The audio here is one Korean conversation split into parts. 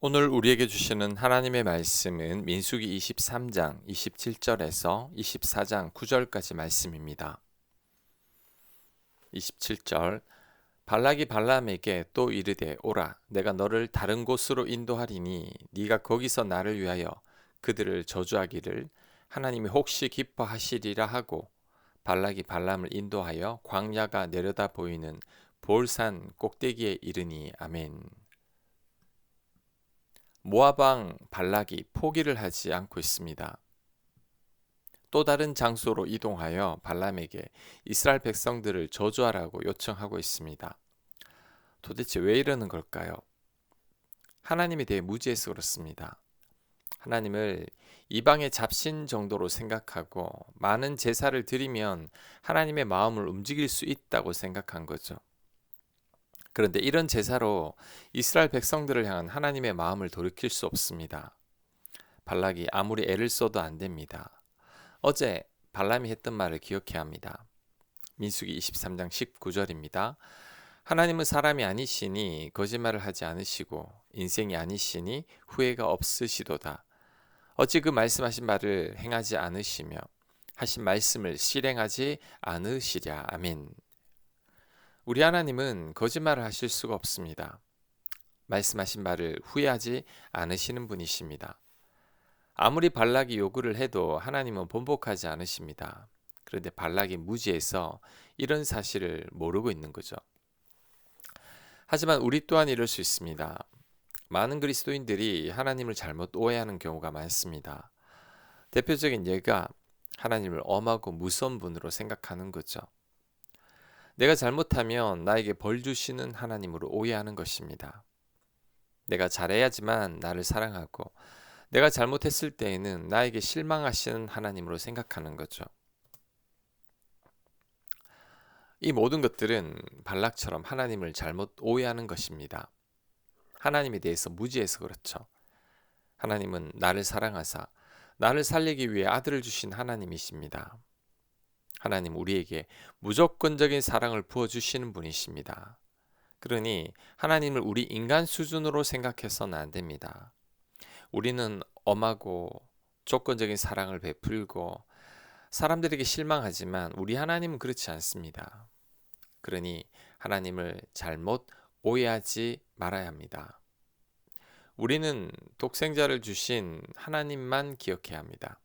오늘 우리에게 주시는 하나님의 말씀은 민수기 23장 27절에서 24장 9절까지 말씀입니다. 27절 발락이 발람에게 또 이르되 오라 내가 너를 다른 곳으로 인도하리니 네가 거기서 나를 위하여 그들을 저주하기를 하나님이 혹시 기뻐하시리라 하고 발락이 발람을 인도하여 광야가 내려다 보이는 볼산 꼭대기에 이르니 아멘. 모압 왕 발락이 포기를 하지 않고 있습니다. 또 다른 장소로 이동하여 발람에게 이스라엘 백성들을 저주하라고 요청하고 있습니다. 도대체 왜 이러는 걸까요? 하나님에 대해 무지해서 그렇습니다. 하나님을 이방의 잡신 정도로 생각하고 많은 제사를 드리면 하나님의 마음을 움직일 수 있다고 생각한 거죠. 그런데 이런 제사로 이스라엘 백성들을 향한 하나님의 마음을 돌이킬 수 없습니다. 발락이 아무리 애를 써도 안 됩니다. 어제 발람이 했던 말을 기억해야 합니다. 민수기 23장 19절입니다. 하나님은 사람이 아니시니 거짓말을 하지 않으시고 인생이 아니시니 후회가 없으시도다. 어찌 그 말씀하신 말을 행하지 않으시며 하신 말씀을 실행하지 않으시랴. 아멘. 우리 하나님은 거짓말을 하실 수가 없습니다. 말씀하신 말을 후회하지 않으시는 분이십니다. 아무리 발락이 요구를 해도 하나님은 번복하지 않으십니다. 그런데 발락이 무지해서 이런 사실을 모르고 있는 거죠. 하지만 우리 또한 이럴 수 있습니다. 많은 그리스도인들이 하나님을 잘못 오해하는 경우가 많습니다. 대표적인 예가 하나님을 엄하고 무서운 분으로 생각하는 거죠. 내가 잘못하면 나에게 벌 주시는 하나님으로 오해하는 것입니다. 내가 잘해야지만 나를 사랑하고 내가 잘못했을 때에는 나에게 실망하시는 하나님으로 생각하는 거죠. 이 모든 것들은 발락처럼 하나님을 잘못 오해하는 것입니다. 하나님에 대해서 무지해서 그렇죠. 하나님은 나를 사랑하사 나를 살리기 위해 아들을 주신 하나님이십니다. 하나님 우리에게 무조건적인 사랑을 부어주시는 분이십니다. 그러니 하나님을 우리 인간 수준으로 생각해서는 안 됩니다. 우리는 엄하고 조건적인 사랑을 베풀고 사람들에게 실망하지만 우리 하나님은 그렇지 않습니다. 그러니 하나님을 잘못 오해하지 말아야 합니다. 우리는 독생자를 주신 하나님만 기억해야 합니다.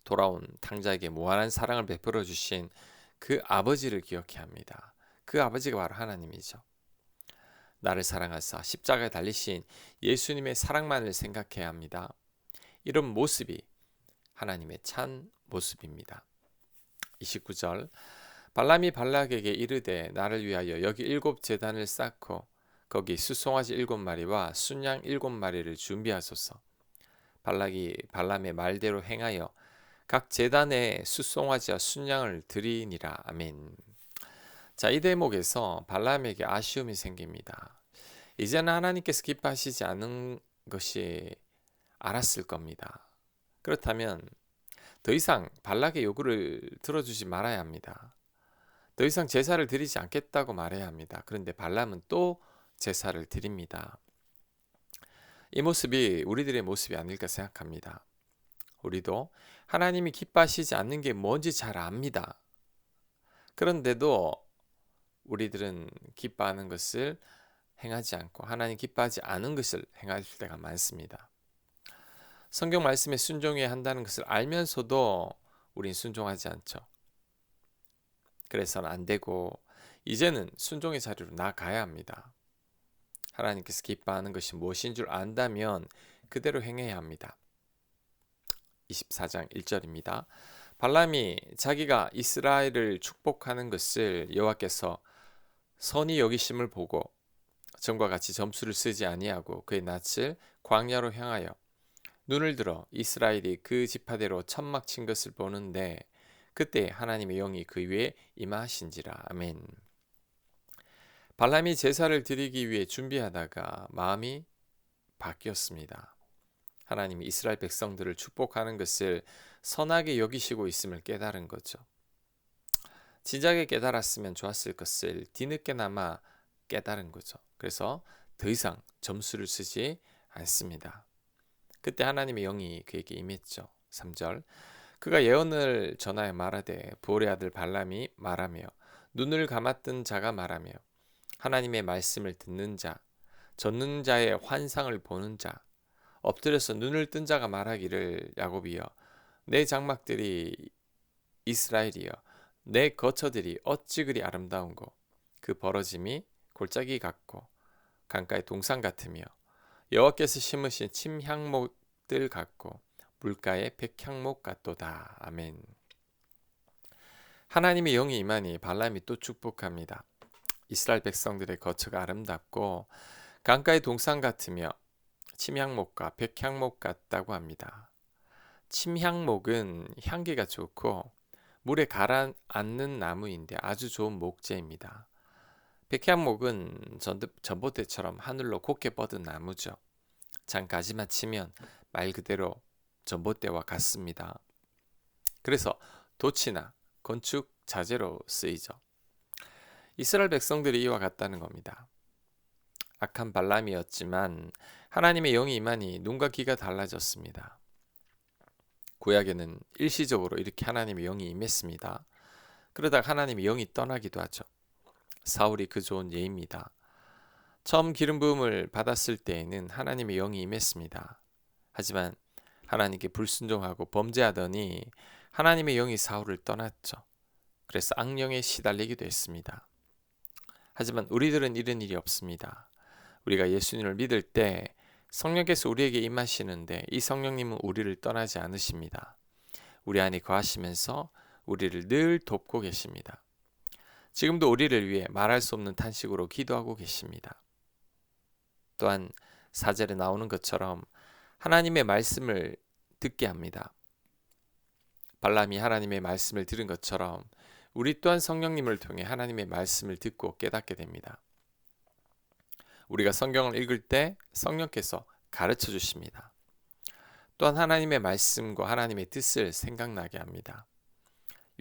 돌아온 탕자에게 무한한 사랑을 베풀어 주신 그 아버지를 기억해야 합니다. 그 아버지가 바로 하나님이죠. 나를 사랑하사 십자가에 달리신 예수님의 사랑만을 생각해야 합니다. 이런 모습이 하나님의 참 모습입니다. 29절 발람이 발락에게 이르되 나를 위하여 여기 7제단을 쌓고 거기 수송아지 7마리와 순양 7마리를 준비하소서. 발락이 발람의 말대로 행하여 각 제단에 수송아지와 순양을 드리니라. 아멘. 자, 이 대목에서 발람에게 아쉬움이 생깁니다. 이제는 하나님께서 기뻐하시지 않은 것이 알았을 겁니다. 그렇다면 더 이상 발락의 요구를 들어주지 말아야 합니다. 더 이상 제사를 드리지 않겠다고 말해야 합니다. 그런데 발람은 또 제사를 드립니다. 이 모습이 우리들의 모습이 아닐까 생각합니다. 우리도 하나님이 기뻐하시지 않는 게 뭔지 잘 압니다. 그런데도 우리들은 기뻐하는 것을 행하지 않고 하나님 기뻐하지 않은 것을 행할 때가 많습니다. 성경 말씀에 순종해야 한다는 것을 알면서도 우린 순종하지 않죠. 그래서는 안 되고 이제는 순종의 자리로 나아가야 합니다. 하나님께서 기뻐하는 것이 무엇인 줄 안다면 그대로 행해야 합니다. 24장 1절입니다. 발람이 자기가 이스라엘을 축복하는 것을 여호와께서 선히 여기심을 보고 전과 같이 점수를 쓰지 아니하고 그의 낯을 광야로 향하여 눈을 들어 이스라엘이 그 지파대로 천막 친 것을 보는데 그때 하나님의 영이 그 위에 임하신지라. 아멘. 발람이 제사를 드리기 위해 준비하다가 마음이 바뀌었습니다. 하나님이 이스라엘 백성들을 축복하는 것을 선하게 여기시고 있음을 깨달은 거죠. 진작에 깨달았으면 좋았을 것을 뒤늦게나마 깨달은 거죠. 그래서 더 이상 점수를 쓰지 않습니다. 그때 하나님의 영이 그에게 임했죠. 3절 그가 예언을 전하여 말하되 부올의 아들 발람이 말하며 눈을 감았던 자가 말하며 하나님의 말씀을 듣는 자 젖는 자의 환상을 보는 자 엎드려서 눈을 뜬 자가 말하기를 야곱이여 내 장막들이 이스라엘이여 내 거처들이 어찌 그리 아름다운고 그 벌어짐이 골짜기 같고 강가의 동산 같으며 여호와께서 심으신 침향목들 같고 물가의 백향목 같도다. 아멘. 하나님의 영이 임하니 발람이 또 축복합니다. 이스라엘 백성들의 거처가 아름답고 강가의 동산 같으며 침향목과 백향목 같다고 합니다. 침향목은 향기가 좋고 물에 가라앉는 나무인데 아주 좋은 목재입니다. 백향목은 전봇대처럼 하늘로 곱게 뻗은 나무죠. 장가지만 치면 말 그대로 전봇대와 같습니다. 그래서 도치나 건축 자재로 쓰이죠. 이스라엘 백성들이 이와 같다는 겁니다. 악한 발람이었지만 하나님의 영이 임하니 눈과 귀가 달라졌습니다. 구약에는 일시적으로 이렇게 하나님의 영이 임했습니다. 그러다가 하나님의 영이 떠나기도 하죠. 사울이 그 좋은 예입니다. 처음 기름 부음을 받았을 때에는 하나님의 영이 임했습니다. 하지만 하나님께 불순종하고 범죄하더니 하나님의 영이 사울을 떠났죠. 그래서 악령에 시달리기도 했습니다. 하지만 우리들은 이런 일이 없습니다. 우리가 예수님을 믿을 때 성령께서 우리에게 임하시는데 이 성령님은 우리를 떠나지 않으십니다. 우리 안에 거하시면서 우리를 늘 돕고 계십니다. 지금도 우리를 위해 말할 수 없는 탄식으로 기도하고 계십니다. 또한 4절에 나오는 것처럼 하나님의 말씀을 듣게 합니다. 발람이 하나님의 말씀을 들은 것처럼 우리 또한 성령님을 통해 하나님의 말씀을 듣고 깨닫게 됩니다. 우리가 성경을 읽을 때 성령께서 가르쳐 주십니다. 또한 하나님의 말씀과 하나님의 뜻을 생각나게 합니다.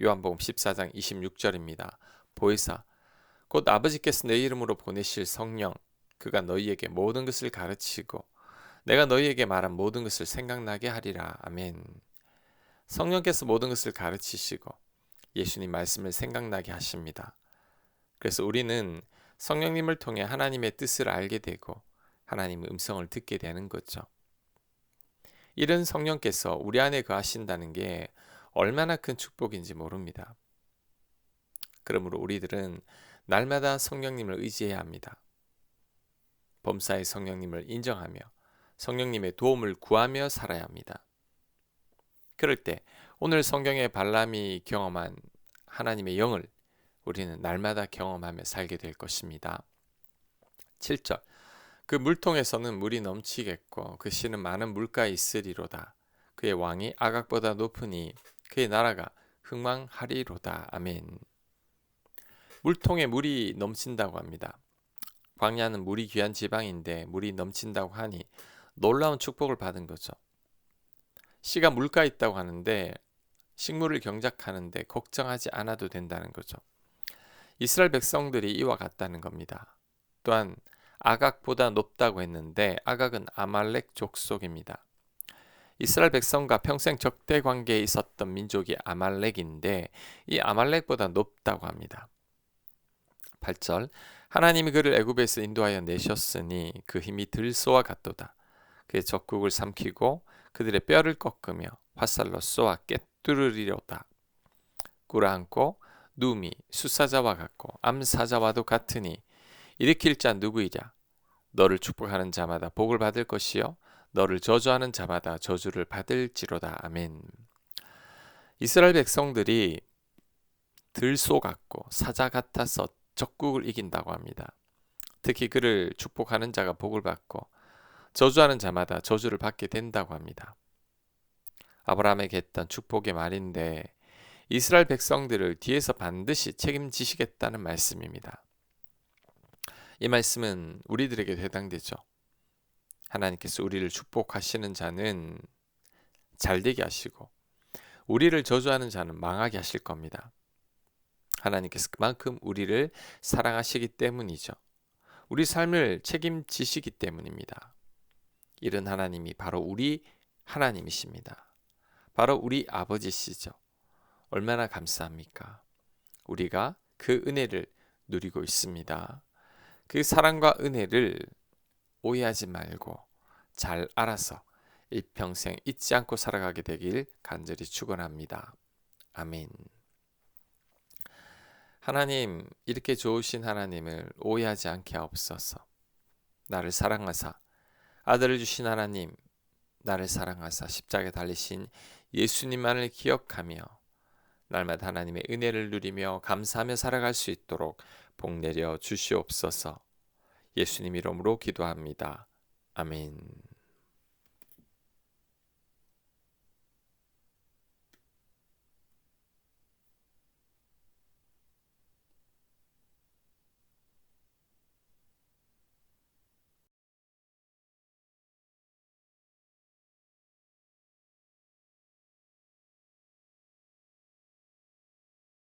요한복음 14장 26절입니다. 보혜사 곧 아버지께서 내 이름으로 보내실 성령 그가 너희에게 모든 것을 가르치고 내가 너희에게 말한 모든 것을 생각나게 하리라. 아멘. 성령께서 모든 것을 가르치시고 예수님 말씀을 생각나게 하십니다. 그래서 우리는 성령님을 통해 하나님의 뜻을 알게 되고 하나님의 음성을 듣게 되는 거죠. 이런 성령께서 우리 안에 거하신다는 게 얼마나 큰 축복인지 모릅니다. 그러므로 우리들은 날마다 성령님을 의지해야 합니다. 범사의 성령님을 인정하며 성령님의 도움을 구하며 살아야 합니다. 그럴 때 오늘 성경의 발람이 경험한 하나님의 영을 우리는 날마다 경험하며 살게 될 것입니다. 7절 그 물통에서는 물이 넘치겠고 그 씨는 많은 물가에 있으리로다. 그의 왕이 아각보다 높으니 그의 나라가 흥망하리로다. 아멘. 물통에 물이 넘친다고 합니다. 광야는 물이 귀한 지방인데 물이 넘친다고 하니 놀라운 축복을 받은 거죠. 씨가 물가에 있다고 하는데 식물을 경작하는데 걱정하지 않아도 된다는 거죠. 이스라엘 백성들이 이와 같다는 겁니다. 또한 아각보다 높다고 했는데 아각은 아말렉 족속입니다. 이스라엘 백성과 평생 적대 관계에 있었던 민족이 아말렉인데 이 아말렉보다 높다고 합니다. 8절 하나님이 그를 애굽에서 인도하여 내셨으니 그 힘이 들소와 같도다. 그의 적국을 삼키고 그들의 뼈를 꺾으며 화살로 쏘아 꿰뚫으리로다. 꿇어앉고 누움이 수사자와 같고 암사자와도 같으니 일으킬 자 누구이랴. 너를 축복하는 자마다 복을 받을 것이요 너를 저주하는 자마다 저주를 받을지로다. 아멘. 이스라엘 백성들이 들소 같고 사자 같아서 적국을 이긴다고 합니다. 특히 그를 축복하는 자가 복을 받고 저주하는 자마다 저주를 받게 된다고 합니다. 아브라함에게 했던 축복의 말인데 이스라엘 백성들을 뒤에서 반드시 책임지시겠다는 말씀입니다. 이 말씀은 우리들에게 해당되죠. 하나님께서 우리를 축복하시는 자는 잘되게 하시고 우리를 저주하는 자는 망하게 하실 겁니다. 하나님께서 그만큼 우리를 사랑하시기 때문이죠. 우리 삶을 책임지시기 때문입니다. 이런 하나님이 바로 우리 하나님이십니다. 바로 우리 아버지시죠. 얼마나 감사합니까? 우리가 그 은혜를 누리고 있습니다. 그 사랑과 은혜를 오해하지 말고 잘 알아서 일평생 잊지 않고 살아가게 되길 간절히 축원합니다. 아멘. 하나님, 이렇게 좋으신 하나님을 오해하지 않게 하옵소서. 나를 사랑하사 아들을 주신 하나님, 나를 사랑하사 십자가에 달리신 예수님만을 기억하며 날마다 하나님의 은혜를 누리며 감사하며 살아갈 수 있도록 복 내려 주시옵소서. 예수님 이름으로 기도합니다. 아멘.